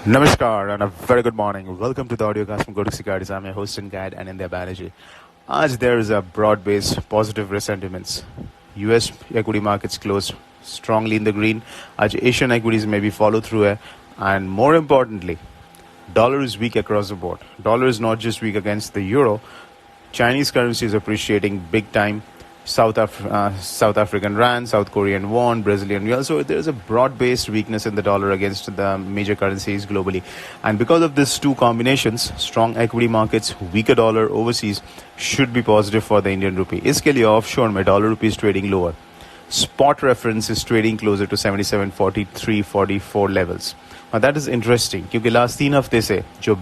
Namaskar and a very good morning. Welcome to the audiocast from Kotak Securities. I'm your host and guide Anindya Bannerjee. As there is a broad-based positive sentiments. US equity markets closed strongly in the green. As Asian equities maybe follow through, and more importantly, dollar is weak across the board. Dollar is not just weak against the euro. Chinese currency is appreciating big time. South African rand, South Korean won, Brazilian real. So there is a broad-based weakness in the dollar against the major currencies globally. And because of these two combinations, strong equity markets, weaker dollar overseas should be positive for the Indian rupee. इसके लिए offshore में dollar rupee is trading lower. Spot reference is trading closer to 77.43-44 levels. Now that is interesting क्योंकि last 3 हफ्ते से जो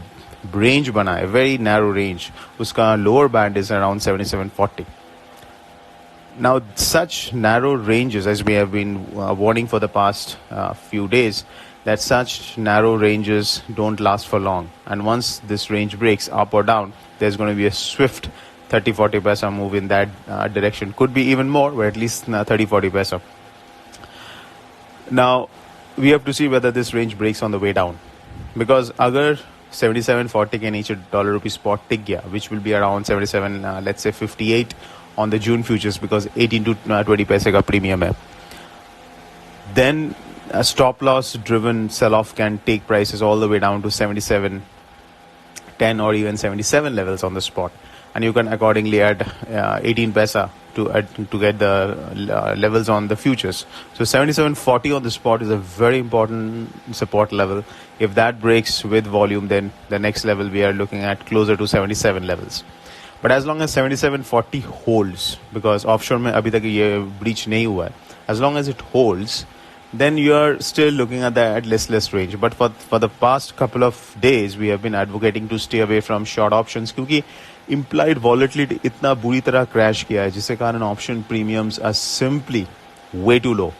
range बना है, very narrow range, उसका lower band is around 77.40. Now, such narrow ranges, as we have been warning for the past few days, that such narrow ranges don't last for long. And once this range breaks up or down, there's going to be a swift 30-40 paisa move in that direction. Could be even more, but at least 30-40 paisa. Now, we have to see whether this range breaks on the way down. Because agar 77.40 के नीचे dollar rupee spot टिक गया, which will be around 77, let's say 58 on the June futures because 18 to 20 paise ka premium hai. Then a stop loss driven sell-off can take prices all the way down to 77.10 or even 77 levels on the spot. And you can accordingly add 18 paisa to get the levels on the futures. So 77.40 on the spot is a very important support level. If that breaks with volume, then the next level we are looking at closer to 77 levels. But as long as 77.40 holds, because offshore में अभी तक ये breach नहीं हुआ है, as long as it holds, then you are still looking at the listless range. But for the past couple of days, we have been advocating to stay away from short options क्योंकि implied volatility इतना बुरी तरह crash किया है जिससे कारण option premiums are simply way too low.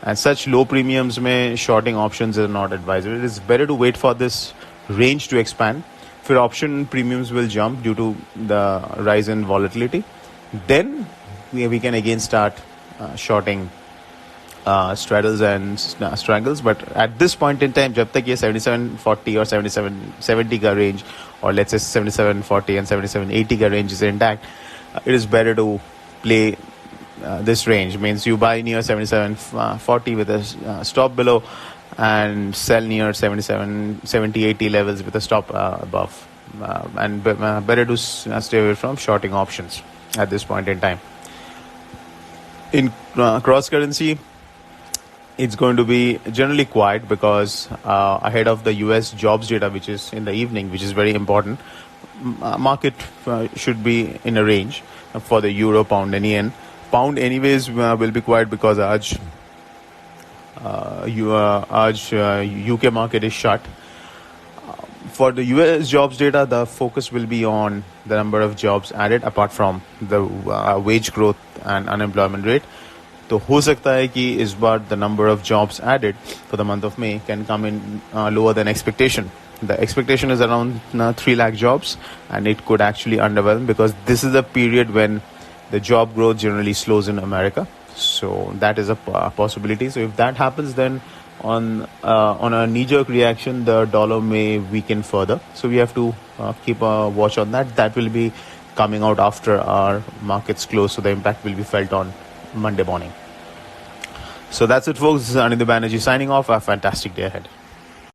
And such low premiums में shorting options is not advisable. It is better to wait for this range to expand. For option premiums will jump due to the rise in volatility. Then we can again start shorting straddles and strangles. But at this point in time, जब तक ये 77.40 or 77.70 का range, or let's say 77.40 and 77.80 का range is intact, it is better to play this range. Means you buy near 77.40 with a stop below, and sell near 70-80 levels with a stop above. And better to stay away from shorting options at this point in time. In cross currency, it's going to be generally quiet because ahead of the US jobs data, which is in the evening, which is very important, market should be in a range for the euro, pound and yen. Pound anyways will be quiet because UK market is shut. For the US jobs data, the focus will be on the number of jobs added apart from the wage growth and unemployment rate. तो हो सकता है कि इस बार the number of jobs added for the month of May can come in lower than expectation. The expectation is around 3 lakh jobs, and it could actually underwhelm because this is a period when the job growth generally slows in America. So that is a possibility. So if that happens, then on a knee-jerk reaction, the dollar may weaken further. So we have to keep a watch on that. That will be coming out after our markets close. So the impact will be felt on Monday morning. So that's it, folks. This is Anindya Bannerjee signing off. A fantastic day ahead.